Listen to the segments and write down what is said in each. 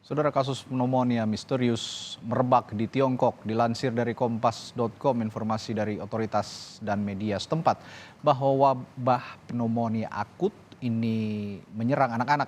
Saudara, kasus pneumonia misterius merebak di Tiongkok. Dilansir dari kompas.com, informasi dari otoritas dan media setempat bahwa wabah pneumonia akut ini menyerang anak-anak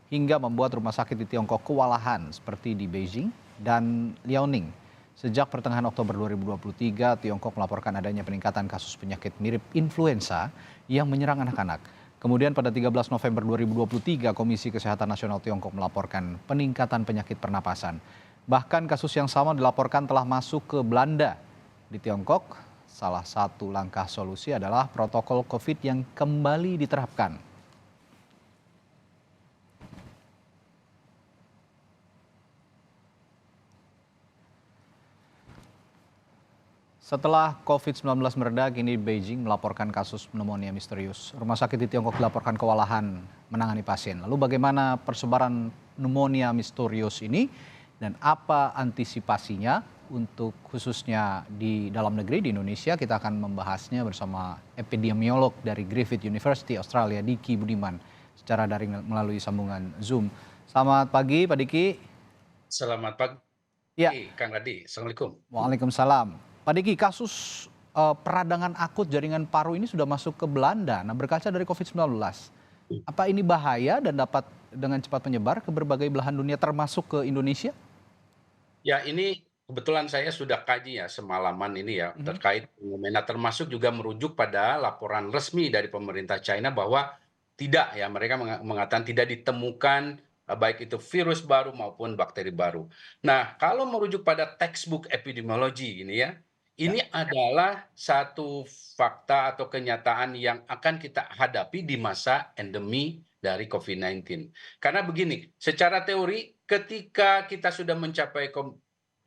hingga membuat rumah sakit di Tiongkok kewalahan seperti di Beijing dan Liaoning. Sejak pertengahan Oktober 2023, Tiongkok melaporkan adanya peningkatan kasus penyakit mirip influenza yang menyerang anak-anak. Kemudian pada 13 November 2023, Komisi Kesehatan Nasional Tiongkok melaporkan peningkatan penyakit pernapasan. Bahkan kasus yang sama dilaporkan telah masuk ke Belanda. Di Tiongkok, salah satu langkah solusi adalah protokol COVID yang kembali diterapkan. Setelah COVID-19 mereda, kini Beijing melaporkan kasus pneumonia misterius. Rumah sakit di Tiongkok dilaporkan kewalahan menangani pasien. Lalu bagaimana persebaran pneumonia misterius ini dan apa antisipasinya untuk khususnya di dalam negeri di Indonesia? Kita akan membahasnya bersama epidemiolog dari Griffith University Australia, Diki Budiman, secara daring melalui sambungan Zoom. Selamat pagi, Pak Diki. Selamat pagi, Ya, Kang Radi. Assalamualaikum. Waalaikumsalam. Pak Diki, kasus peradangan akut jaringan paru ini sudah masuk ke Belanda. Nah, berkaca dari COVID-19, apa ini bahaya dan dapat dengan cepat menyebar ke berbagai belahan dunia termasuk ke Indonesia? Ya, ini kebetulan saya sudah kaji ya semalaman ini ya Mhm. terkait fenomena termasuk juga merujuk pada laporan resmi dari pemerintah China bahwa tidak ya mereka mengatakan tidak ditemukan baik itu virus baru maupun bakteri baru. Nah, kalau merujuk pada textbook epidemiologi ini ya, Ya. ini adalah satu fakta atau kenyataan yang akan kita hadapi di masa endemi dari COVID-19. Karena begini, secara teori ketika kita sudah mencapai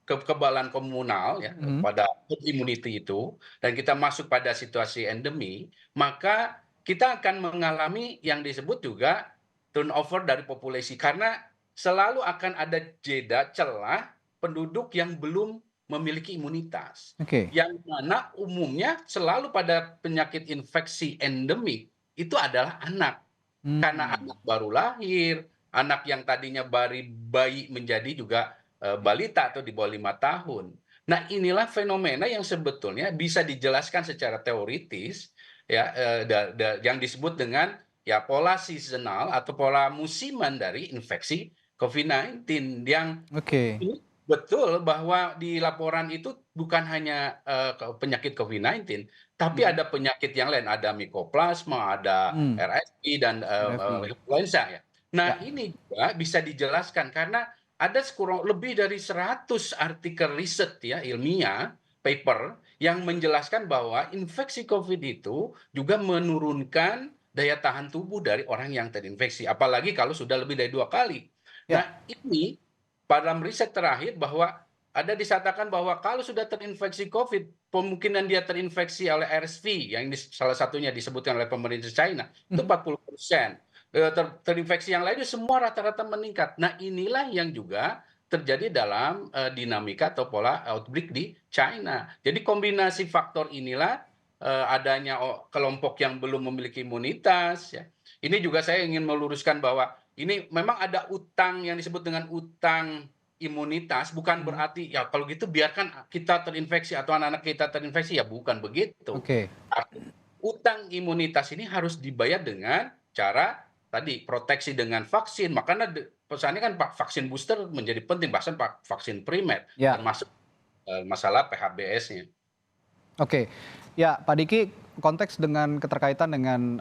kekebalan komunal ya, Mhm. pada herd immunity itu, dan kita masuk pada situasi endemi, maka kita akan mengalami yang disebut juga turnover dari populasi. Karena selalu akan ada jeda celah penduduk yang belum memiliki imunitas. Oke. Yang mana umumnya selalu pada penyakit infeksi endemik itu adalah anak. Karena Hmm. anak baru lahir, anak yang tadinya bayi menjadi juga, balita atau di bawah 5 tahun. Nah, inilah fenomena yang sebetulnya bisa dijelaskan secara teoritis ya, yang disebut dengan ya pola seasonal atau pola musiman dari infeksi COVID-19 yang Oke. ini betul bahwa di laporan itu bukan hanya, penyakit COVID-19, tapi Mhm. ada penyakit yang lain, ada Mycoplasma, ada Hmm. RSV dan, RFI. influenza ya. Nah, Ya. ini juga bisa dijelaskan karena ada kurang lebih dari 100 artikel riset ya, ilmiah, paper, yang menjelaskan bahwa infeksi COVID itu juga menurunkan daya tahan tubuh dari orang yang terinfeksi, apalagi kalau sudah lebih dari 2 kali. Ya. Nah, ini dalam riset terakhir bahwa ada disatakan bahwa kalau sudah terinfeksi COVID, kemungkinan dia terinfeksi oleh RSV yang salah satunya disebutkan oleh pemerintah China itu Mhm. 40%. Terinfeksi yang lainnya semua rata-rata meningkat. Nah, inilah yang juga terjadi dalam dinamika atau pola outbreak di China. Jadi kombinasi faktor inilah adanya kelompok yang belum memiliki imunitas ya. Ini juga saya ingin meluruskan bahwa ini memang ada utang yang disebut dengan utang imunitas, bukan Mhm. berarti, ya kalau gitu biarkan kita terinfeksi atau anak-anak kita terinfeksi, ya bukan begitu. Oke. Tapi utang imunitas ini harus dibayar dengan cara tadi, proteksi dengan vaksin. Makanya pesannya kan vaksin booster menjadi penting, bahkan vaksin primer, Ya. termasuk, masalah PHBS-nya. Oke. Ya, Pak Diki, konteks dengan keterkaitan dengan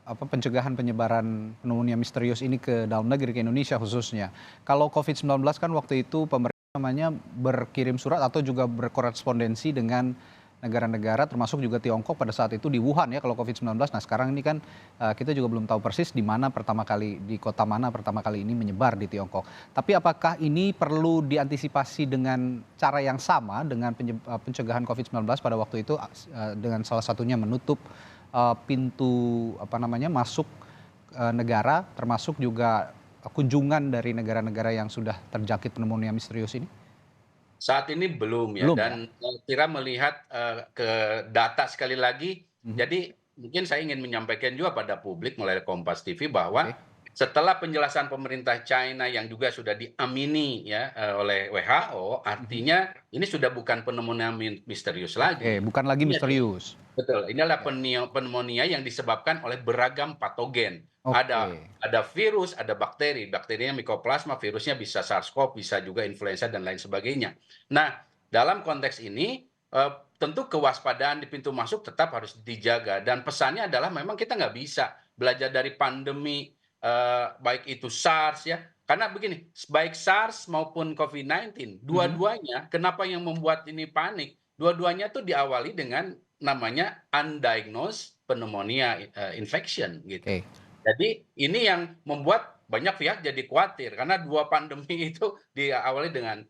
pencegahan penyebaran pneumonia misterius ini ke dalam negeri, ke Indonesia khususnya. Kalau COVID-19 kan waktu itu pemerintah namanya berkirim surat atau juga berkorespondensi dengan negara-negara termasuk juga Tiongkok pada saat itu di Wuhan ya kalau COVID-19. Nah, sekarang ini kan kita juga belum tahu persis di mana pertama kali, di kota mana pertama kali ini menyebar di Tiongkok. Tapi apakah ini perlu diantisipasi dengan cara yang sama dengan pencegahan COVID-19 pada waktu itu dengan salah satunya menutup pintu masuk negara termasuk juga kunjungan dari negara-negara yang sudah terjangkit pneumonia misterius ini? Saat ini belum ya, Belum ya? dan saya kira melihat, ke data sekali lagi, Mhm. jadi mungkin saya ingin menyampaikan juga pada publik melalui Kompas TV bahwa Oke. setelah penjelasan pemerintah China yang juga sudah diamini ya oleh WHO, Mhm. artinya ini sudah bukan pneumonia misterius Oke, lagi. bukan lagi Ini misterius. betul, ini adalah Ya. pneumonia yang disebabkan oleh beragam patogen. Ada Oke. ada virus, ada bakteri. Bakterinya Mycoplasma, virusnya bisa SARS-CoV, bisa juga influenza dan lain sebagainya. Nah, dalam konteks ini tentu kewaspadaan di pintu masuk tetap harus dijaga dan pesannya adalah memang kita nggak bisa belajar dari pandemi baik itu SARS ya. Karena begini, baik SARS maupun COVID-19, Mhm. dua-duanya kenapa yang membuat ini panik? Dua-duanya tuh diawali dengan namanya undiagnosed pneumonia infection gitu. Oke. Jadi ini yang membuat banyak pihak jadi khawatir karena dua pandemi itu diawali dengan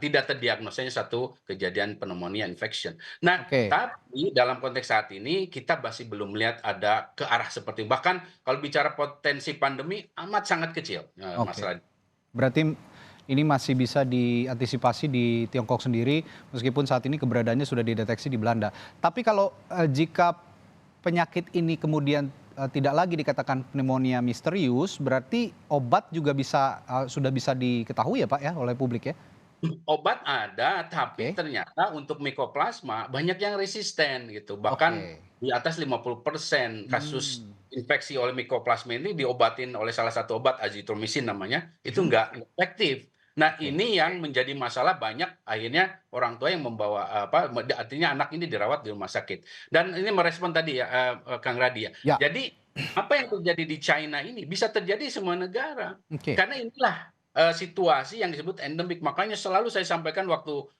tidak terdiagnosanya satu kejadian pneumonia infection. Nah, Oke. tapi dalam konteks saat ini kita masih belum melihat ada ke arah seperti itu. Bahkan kalau bicara potensi pandemi amat sangat kecil, Oke. Mas. Berarti ini masih bisa diantisipasi di Tiongkok sendiri meskipun saat ini keberadaannya sudah dideteksi di Belanda. Tapi kalau, jika penyakit ini kemudian, tidak lagi dikatakan pneumonia misterius, berarti obat juga bisa, sudah bisa diketahui ya, Pak, ya, oleh publik ya? Obat ada, tapi Oke. ternyata untuk Mycoplasma banyak yang resisten gitu, bahkan Oke. di atas 50% kasus Mmm. infeksi oleh Mycoplasma ini diobatin oleh salah satu obat Azithromycin namanya, itu Mhm. nggak efektif. Nah Oke. ini yang menjadi masalah banyak akhirnya orang tua yang membawa, apa, artinya anak ini dirawat di rumah sakit. Dan ini merespon tadi ya, Kang Radya. Ya. Jadi apa yang terjadi di China ini bisa terjadi di semua negara, Oke. karena inilah situasi yang disebut endemik. Makanya selalu saya sampaikan waktu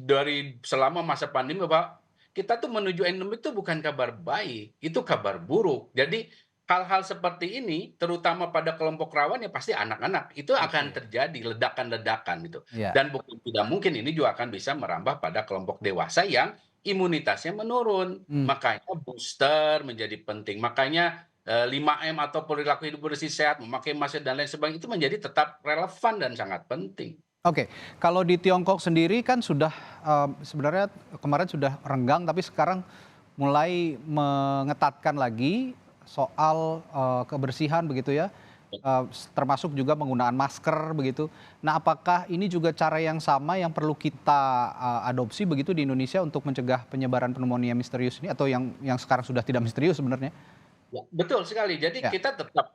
dari selama masa pandemi bahwa kita tuh menuju endemik itu bukan kabar baik, itu kabar buruk. Jadi hal-hal seperti ini terutama pada kelompok rawan ya pasti anak-anak, itu akan Oke. terjadi ledakan-ledakan gitu. Ya. Dan bukan tidak mungkin ini juga akan bisa merambah pada kelompok dewasa yang imunitasnya menurun. Mmm. Makanya booster menjadi penting. Makanya 5M atau perilaku hidup bersih sehat, memakai masker dan lain sebagainya itu menjadi tetap relevan dan sangat penting. Oke, kalau di Tiongkok sendiri kan sudah, sebenarnya kemarin sudah renggang, tapi sekarang mulai mengetatkan lagi soal, kebersihan begitu ya, termasuk juga penggunaan masker begitu. Nah, apakah ini juga cara yang sama yang perlu kita, adopsi begitu di Indonesia untuk mencegah penyebaran pneumonia misterius ini atau yang sekarang sudah tidak misterius sebenarnya? Ya, betul sekali. Jadi Ya. kita tetap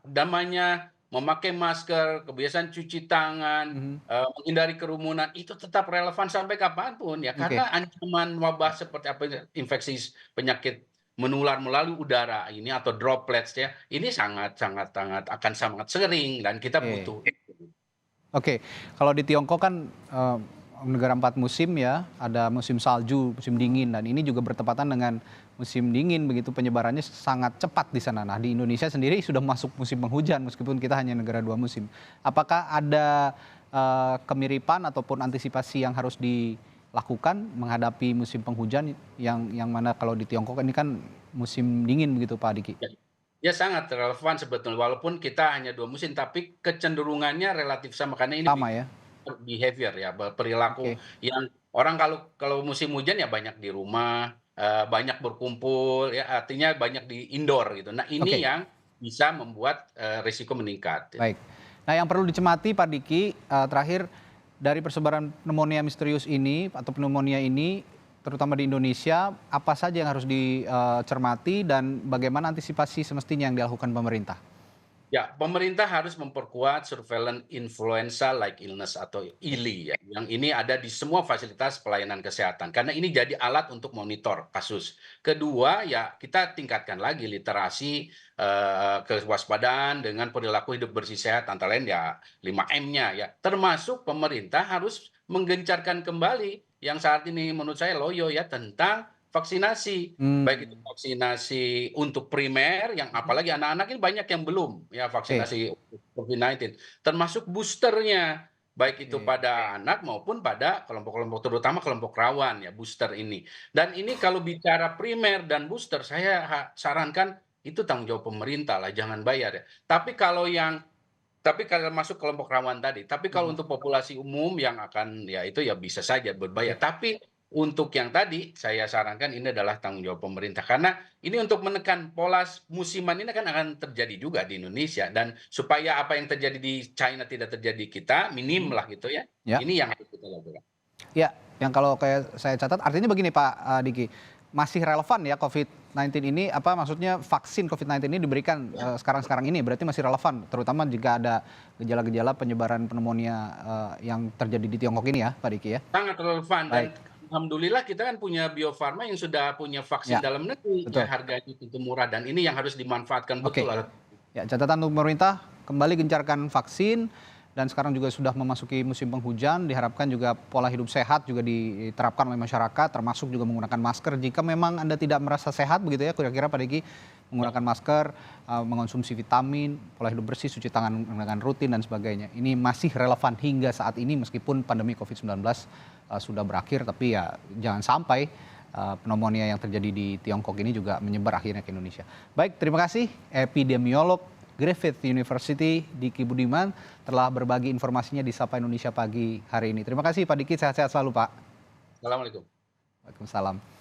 namanya memakai masker, kebiasaan cuci tangan, Mhm. menghindari kerumunan itu tetap relevan sampai kapanpun ya. Oke. Karena ancaman wabah seperti apa ini, infeksi penyakit menular melalui udara ini atau droplets ya, ini sangat sangat sangat akan sangat sering dan kita Oke. butuh. Oke, kalau di Tiongkok kan, negara 4 musim ya, ada musim salju, musim dingin, dan ini juga bertepatan dengan musim dingin begitu, penyebarannya sangat cepat di sana. Nah, di Indonesia sendiri sudah masuk musim penghujan meskipun kita hanya negara 2 musim. Apakah ada, kemiripan ataupun antisipasi yang harus dilakukan menghadapi musim penghujan yang mana kalau di Tiongkok ini kan musim dingin begitu, Pak Diki? Ya, ya sangat relevan sebetulnya walaupun kita hanya 2 musim, tapi kecenderungannya relatif sama karena ini Sama ya? behavior ya, perilaku Oke. yang orang kalau kalau musim hujan ya banyak di rumah, banyak berkumpul ya, artinya banyak di indoor gitu. Nah ini Oke. yang bisa membuat, risiko meningkat gitu. Baik. Nah, yang perlu dicemati Pak Diki, terakhir dari persebaran pneumonia misterius ini atau pneumonia ini, terutama di Indonesia, apa saja yang harus dicermati dan bagaimana antisipasi semestinya yang dilakukan pemerintah? Ya, pemerintah harus memperkuat surveillance influenza like illness atau Oke. ILI ya, yang ini ada di semua fasilitas pelayanan kesehatan karena ini jadi alat untuk monitor kasus. Kedua, ya kita tingkatkan lagi literasi, kewaspadaan dengan perilaku hidup bersih sehat antara lain ya 5M-nya ya. Termasuk pemerintah harus menggencarkan kembali yang saat ini menurut saya loyo ya tentang vaksinasi. Baik itu Mmm. vaksinasi untuk primer yang Mhm. apalagi anak-anak ini banyak yang belum ya Oke. vaksinasi COVID-19, termasuk boosternya, baik itu Oke. pada anak maupun pada kelompok-kelompok terutama kelompok rawan ya booster ini. Dan ini kalau bicara primer dan booster saya sarankan itu tanggung jawab pemerintah lah, jangan bayar ya. Tapi kalau masuk kelompok rawan tadi, tapi kalau Mhm. untuk populasi umum yang akan ya itu ya bisa saja berbayar. Oke. Tapi untuk yang tadi saya sarankan ini adalah tanggung jawab pemerintah karena ini untuk menekan pola musiman ini kan akan terjadi juga di Indonesia dan supaya apa yang terjadi di China tidak terjadi di kita minim lah gitu ya. Ya. Ini yang harus kita lakukan. Ya, yang kalau kayak saya catat artinya begini Pak Diki, masih relevan ya COVID-19 ini, apa maksudnya vaksin COVID-19 ini diberikan sekarang-sekarang ini, berarti masih relevan, terutama jika ada gejala-gejala penyebaran pneumonia yang terjadi di Tiongkok ini ya, Pak Diki ya? Sangat relevan dan Baik, alhamdulillah kita kan punya Bio Farma yang sudah punya vaksin ya, dalam negeri betul. yang harganya tentu murah dan ini yang harus dimanfaatkan Oke, betul. ya catatan untuk pemerintah, kembali gencarkan vaksin, dan sekarang juga sudah memasuki musim penghujan, diharapkan juga pola hidup sehat juga diterapkan oleh masyarakat, termasuk juga menggunakan masker. Jika memang Anda tidak merasa sehat begitu ya, kira-kira Pak Diki, menggunakan masker, mengonsumsi vitamin, pola hidup bersih, cuci tangan dengan rutin dan sebagainya. Ini masih relevan hingga saat ini meskipun pandemi COVID-19 sudah berakhir, tapi ya jangan sampai pneumonia yang terjadi di Tiongkok ini juga menyebar akhirnya ke Indonesia. Baik, terima kasih epidemiolog Griffith University Diki Budiman telah berbagi informasinya di Sapa Indonesia Pagi hari ini. Terima kasih Pak Diki, sehat-sehat selalu Pak. Assalamualaikum. Waalaikumsalam.